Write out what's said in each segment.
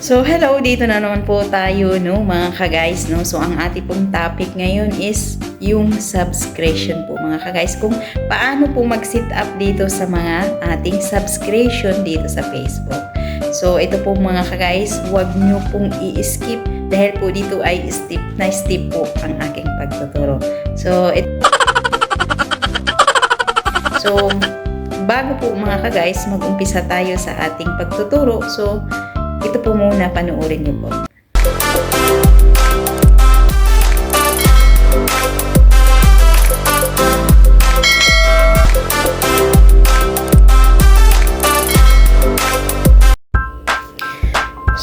So, hello! Dito na naman po tayo, no, mga ka-guys, no? So, ang ating pong topic ngayon is yung subscription po, mga ka-guys. Kung paano po mag-set up dito sa mga ating subscription dito sa Facebook. So, ito po mga ka-guys, huwag nyo pong i-skip dahil po dito ay step na step po ang aking pagtuturo. So, bago po mga ka-guys, mag-umpisa tayo sa ating pagtuturo. So, ito po muna, panoorin niyo po.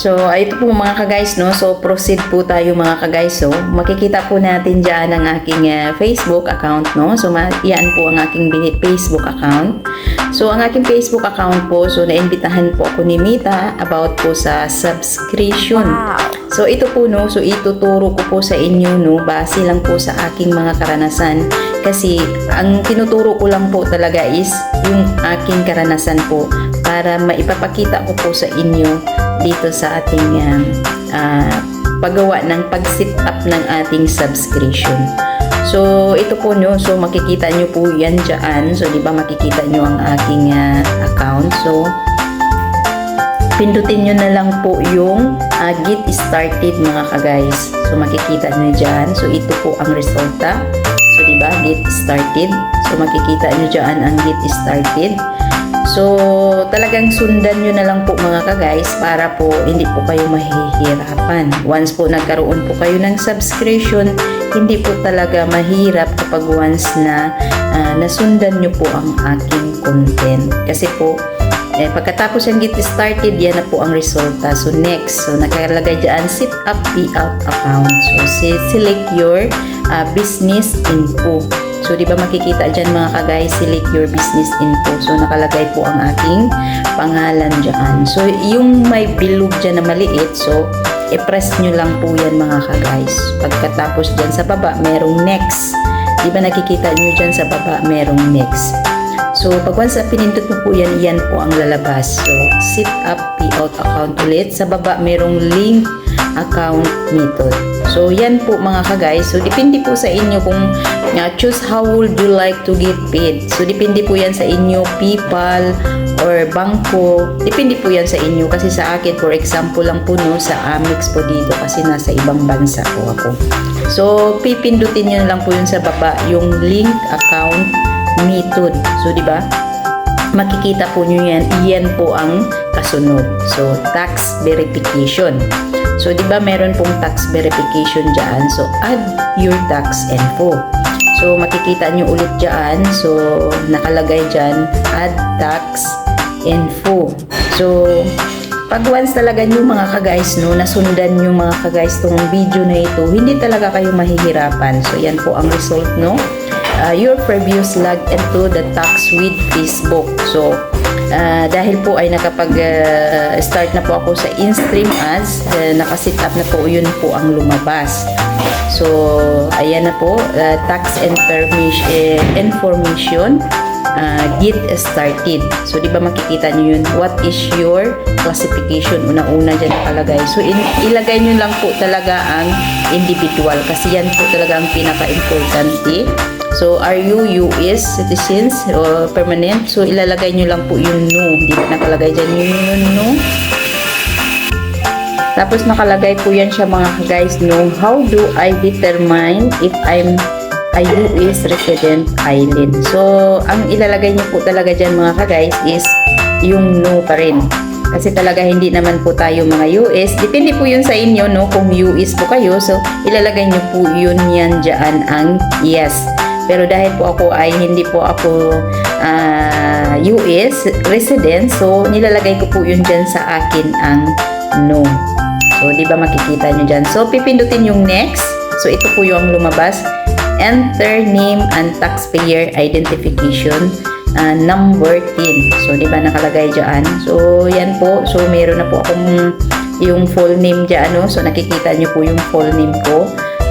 So, ito po mga ka-guys, no? So, proceed po tayo mga ka-guys. So, makikita po natin dyan ang aking Facebook account, no? So, yan po ang aking Facebook account. So, ang aking Facebook account po, so, naimbitahan po ako ni Mita about po sa subscription. Wow. So, ito po, no? So, ituturo ko po sa inyo, no? Base lang po sa aking mga karanasan. Kasi, ang tinuturo ko lang po talaga is yung aking karanasan po para maipapakita ko po sa inyo dito sa ating paggawa ng pag-set up ng ating subscription. So, ito po nyo. So, makikita nyo po yan dyan. So, di ba makikita nyo ang aking account. So, pindutin nyo na lang po yung get started mga ka-guys. So, makikita nyo dyan. So, ito po ang resulta. So, di ba get started. So, makikita nyo dyan ang get started. So, talagang sundan nyo na lang po mga ka-guys para po hindi po kayo mahihirapan. Once po nagkaroon po kayo ng subscription, hindi po talaga mahirap kapag once na nasundan nyo po ang aking content. Kasi po, pagkatapos yung get started, yan na po ang resulta. So, next, so nakalagay dyan, set up payout account. So, select your business info. So, di ba makikita dyan mga ka-guys, select your business info. So, nakalagay po ang aking pangalan dyan. So, yung may bilog dyan na maliit, so, i-press nyo lang po yan mga ka-guys. Pagkatapos dyan sa baba, merong next. Di ba nakikita nyo dyan sa baba, merong next. So, pag once na pinindot mo po yan, yan po ang lalabas. So, set up payout account ulit. Sa baba, merong link account method. So, yan po mga ka-guys. So, depende po sa inyo kung choose how would you like to get paid. So, depende po yan sa inyo, PayPal or Bangko. Depende po yan sa inyo. Kasi sa akin, for example lang po, no, sa Amex po dito kasi nasa ibang bansa po ako. So, pipindutin nyo lang po yun sa baba, yung link account method. So, di ba? Makikita po nyo yan. Iyan po ang kasunod. So, tax verification. So, di ba meron pong tax verification dyan? So, add your tax info. So, makikita nyo ulit dyan. So, nakalagay dyan, add tax info. So, pag once talaga nyo mga ka-guys, no, nasundan nyo mga ka-guys tong video na ito, hindi talaga kayo mahihirapan. So, yan po ang result, no? Your previous log into the tax with Facebook. So, dahil po ay nakapag-start na po ako sa in-stream ads, nakasit up na po, yun po ang lumabas. So, ayan na po, tax information, get started. So, di ba makikita nyo yun? What is your classification? Una-una dyan nakalagay. So, ilagay nyo lang po talaga ang individual kasi yan po talaga ang pinaka-importante. So, are you US citizens or permanent? So, ilalagay nyo lang po yung no. Hindi ba nakalagay dyan yung no? Tapos, nakalagay po yan siya mga guys, no? How do I determine if I'm a US resident alien? So, ang ilalagay nyo po talaga dyan mga guys is yung no pa rin. Kasi talaga hindi naman po tayo mga US. Depende po yun sa inyo, no? Kung US po kayo, so ilalagay nyo po yun yan dyan ang yes. Pero dahil po ako ay hindi po ako US resident, so nilalagay ko po yun dyan sa akin ang no. So, di ba makikita nyo dyan? So, pipindutin yung next. So, ito po yung lumabas. Enter name and taxpayer identification number 10. So, di ba nakalagay dyan? So, yan po. So, meron na po akong yung full name dyan, no? So, nakikita nyo po yung full name ko.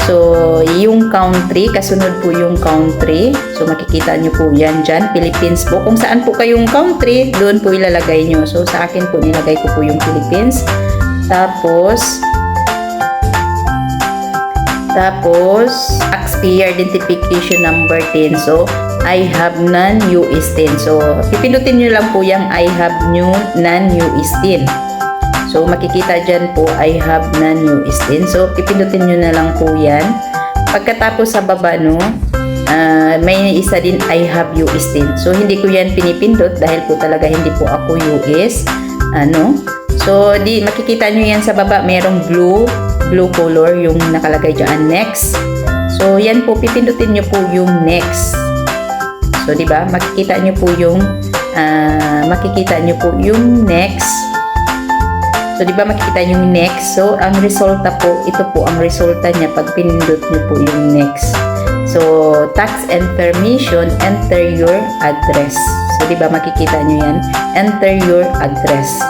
So, yung country, kasunod po yung country. So, makikita nyo po yan dyan, Philippines po. Kung saan po kayong country, doon po ilalagay nyo. So, sa akin po, nilagay ko po yung Philippines. Tapos, taxpayer identification number 10. So, I have non-US 10. So, pipindutin nyo lang po yung I have non-US 10. So, makikita dyan po, I have non-US 10. So, pipindutin nyo na lang po yan. Pagkatapos sa baba, no, may isa din, I have US 10. So, hindi ko yan pinipindot dahil po talaga hindi po ako US. So, makikita nyo yan sa baba, merong blue color yung nakalagay dyan, next. So, yan po, pipindutin nyo po yung next. So, di ba? Makikita nyo po yung next. So, di ba makikita nyo yung next? So, ang resulta po, ito po ang resulta niya pag pinindot nyo po yung next. So, tax information, enter your address. So, di ba makikita nyo yan? Enter your address.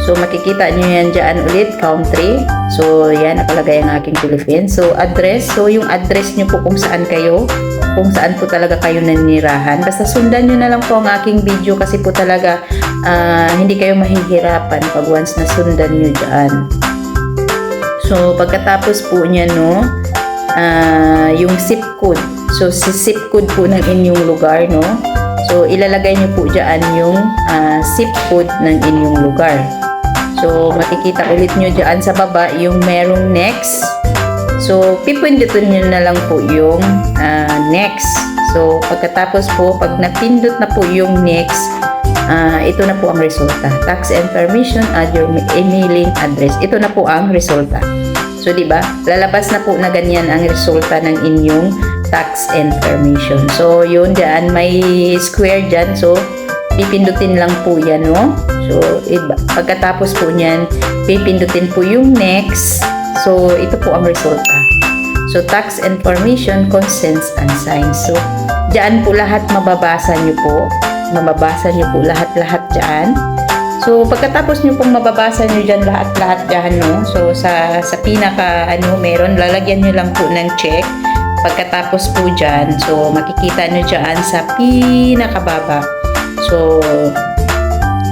So, makikita nyo yan dyan ulit, country. So, yan, nakalagay ang aking Philippines. So, address. So, yung address nyo po kung saan kayo, kung saan po talaga kayo nanirahan. Basta sundan nyo na lang po ang aking video kasi po talaga hindi kayo mahihirapan pag once na sundan nyo dyan. So, pagkatapos po niya, no, yung zip code. So, si zip code po ng inyong lugar, no. So, ilalagay nyo po dyan yung zip code ng inyong lugar. So, makikita ulit nyo dyan sa baba yung merong next. So, pipindutin nyo na lang po yung next. So, pagkatapos po, pag napindot na po yung next, ito na po ang resulta. Tax information, add your emailing address. Ito na po ang resulta. So, di ba? Lalabas na po na ganyan ang resulta ng inyong tax information. So, yun dyan, may square dyan. So, pipindutin lang po yan, no? So, iba. Pagkatapos po niyan, pipindutin po yung next. So, ito po ang resulta. So, tax information, consents, and signs. So, dyan po lahat mababasa nyo po. Mababasa nyo po lahat-lahat dyan. So, pagkatapos nyo pong mababasa nyo dyan lahat-lahat dyan, no? So, sa pinaka, meron, lalagyan nyo lang po ng check. Pagkatapos po dyan, so, makikita nyo dyan sa pinakababa. So,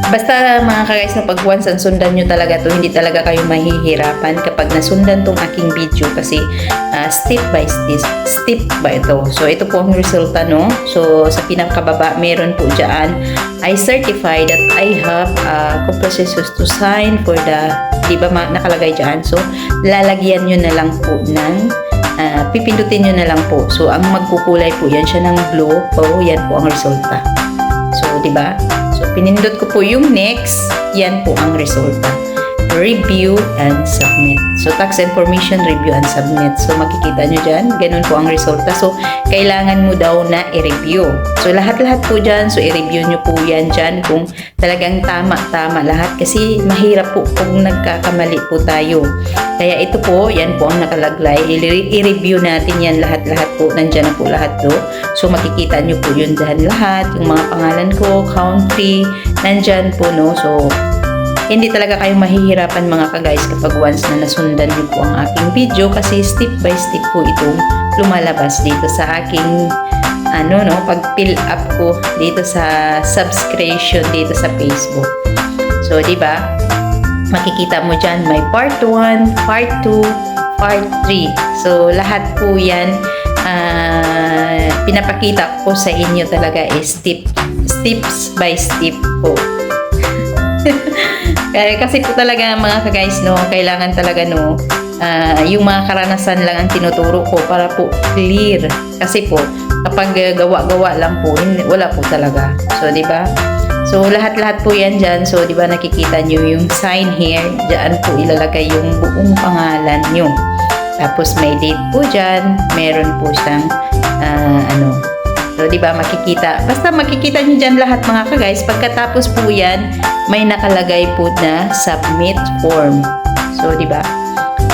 basta mga ka-guys, no, pag once ang sundan nyo talaga to, hindi talaga kayo mahihirapan kapag nasundan tong aking video kasi step by ito. So, ito po ang resulta, no? So, sa pinakababa, meron po dyan, I certify that I have compromises to sign for the, di ba nakalagay dyan? So, lalagyan nyo na lang po ng, pipindutin nyo na lang po. So, ang magkukulay po yan siya ng blue. So, yan po ang resulta. So, di ba? So, pinindot ko po yung next. Yan po ang resulta. Review and submit. So, tax information, review and submit. So, makikita nyo dyan. Ganun po ang resulta. So, kailangan mo daw na i-review. So, lahat-lahat po dyan. So, i-review nyo po yan dyan kung talagang tama-tama lahat. Kasi, mahirap po kung nagkakamali po tayo. Kaya ito po, yan po ang nakalaglay. I-review natin yan lahat-lahat po. Nandyan na po lahat to. So, makikita nyo po yun dyan lahat. Yung mga pangalan ko, country, nandyan po, no? So, hindi talaga kayo mahihirapan mga ka-guys kapag once na nasundan nyo po ang aking video kasi step by step po itong lumalabas dito sa aking pag-fill up ko dito sa subscription dito sa Facebook. So, di ba? Makikita mo dyan, may part 1, part 2, part 3. So, lahat po yan pinapakita ko sa inyo talaga is steps by step po. Kasi po talaga mga ka-guys, no, kailangan talaga, no, yung mga karanasan lang ang tinuturo ko para po clear. Kasi po, kapag gawa-gawa lang po, wala po talaga. So, di ba? So, lahat-lahat po yan dyan. So, di ba nakikita nyo yung sign here, dyan po ilalagay yung buong pangalan nyo. Tapos, may date po dyan. Meron po siyang, So, di ba makikita. Basta makikita nyo dyan lahat mga ka-guys. Pagkatapos po yan, may nakalagay po na submit form. So, di ba?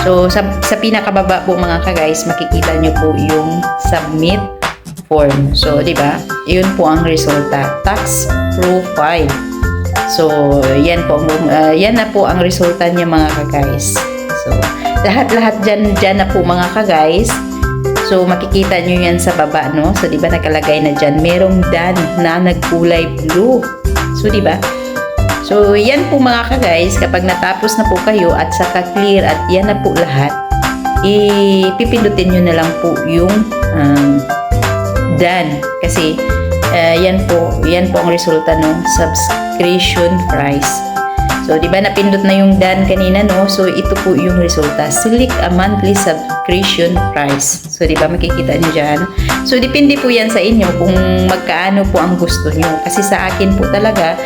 So, sa pinakababa po mga ka-guys, makikita nyo po yung submit form. So, di ba? Yun po ang resulta. Tax profile. So, yan po. Yan na po ang resulta niya mga ka-guys. So, lahat-lahat dyan na po mga ka-guys. So, makikita nyo yan sa baba, no? So, di ba nakalagay na dyan, merong done na nagkulay blue. So, di ba? So, yan po mga ka-guys, kapag natapos na po kayo at saka clear at yan na po lahat, ipipindutin nyo na lang po yung done. Kasi, yan po ang resulta ng subscription price. So, di ba napindot na yung done kanina, no? So, ito po yung resulta. Select a monthly subscription price. So, di ba makikita nyo dyan? So, depende po yan sa inyo kung magkaano po ang gusto nyo. Kasi sa akin po talaga,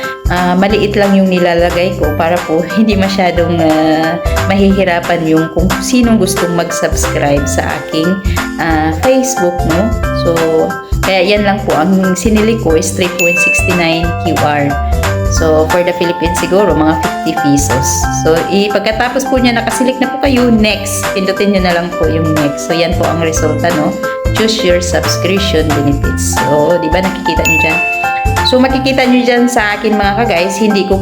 maliit lang yung nilalagay ko para po hindi masyadong mahihirapan yung kung sinong gustong mag-subscribe sa aking Facebook, no? So, kaya yan lang po. Ang sinili ko is 3.69 QR. So, for the Philippines siguro, mga 50 pesos. So, pagkatapos po niya, nakasilik na po kayo, next. Pindutin nyo na lang po yung next. So, yan po ang resulta, no? Choose your subscription benefits. So, di ba nakikita nyo dyan? So, makikita nyo dyan sa akin mga ka-guys, hindi ko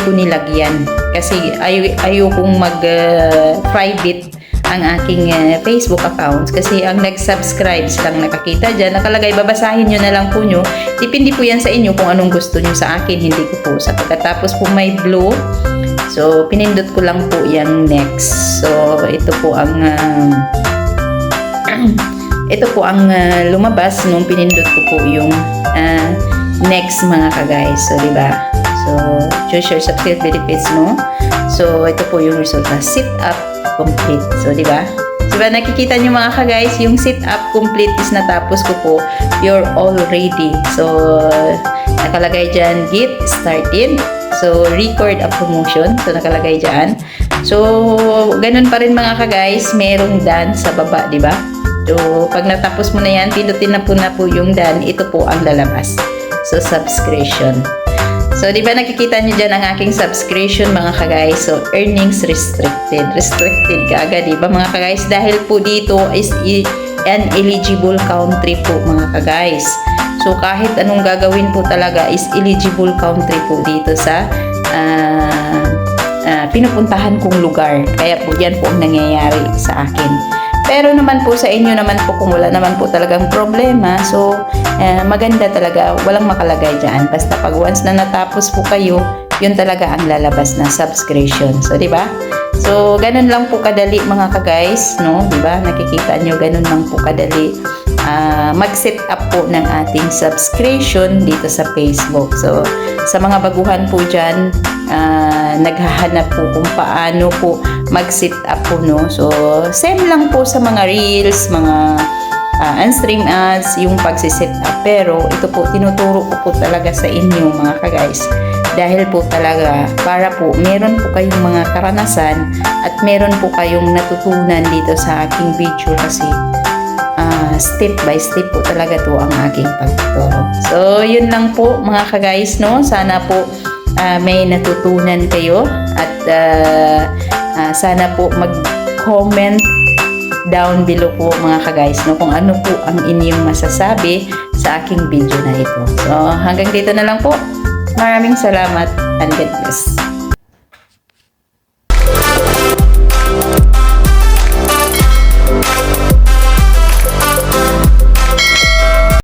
nilagyan. Kasi, ayokong mag-private ang aking Facebook accounts kasi ang nag-subscribe silang nakakita dyan, nakalagay, babasahin nyo na lang po nyo. Depende po yan sa inyo kung anong gusto nyo sa akin, hindi ko po. Sa pagkatapos po may blue, so pinindot ko lang po yung next. So ito po ang lumabas nung pinindot ko po yung next mga ka-guys. So diba? So choose your subscription benefits, no? So ito po yung resulta, sit up complete. So, di ba? Diba nakikita nyo mga ka-guys, yung sit up complete is natapos ko po, you're all ready. So, nakalagay dyan, get started. So, record a promotion. So, nakalagay dyan. So, ganun pa rin mga ka-guys, merong done sa baba, di ba? So, pag natapos mo na yan, pindutin na po yung done, ito po ang lalabas. So, subscription. So, di ba nakikita nyo dyan ang aking subscription mga ka-guys? So, earnings restricted. Restricted ka agad, di ba mga ka-guys? Dahil po dito is an eligible country po mga ka-guys. So, kahit anong gagawin po talaga is eligible country po dito sa pinupuntahan kong lugar. Kaya po yan po ang nangyayari sa akin. Pero naman po sa inyo naman po kung wala naman po talagang problema, so maganda talaga, walang makalagay dyan. Basta pag once na natapos po kayo, yun talaga ang lalabas na subscription. So, di ba? So, ganun lang po kadali mga ka-guys, no? Di ba? Nakikita nyo, ganun lang po kadali mag-set up po ng ating subscription dito sa Facebook. So, sa mga baguhan po dyan, naghahanap po kung paano po mag-set up po, no? So, same lang po sa mga reels, mga unstream ads, yung pag-set up. Pero, ito po, tinuturo ko po talaga sa inyo, mga ka-guys. Dahil po talaga, para po, meron po kayong mga karanasan at meron po kayong natutunan dito sa aking video kasi step by step po talaga to ang aking pagtuturo. So, yun lang po mga ka-guys, no? Sana po may natutunan kayo at sana po mag-comment down below po mga ka-guys, no? Kung ano po ang inyong masasabi sa aking video na ito. So, hanggang dito na lang po. Maraming salamat and God bless.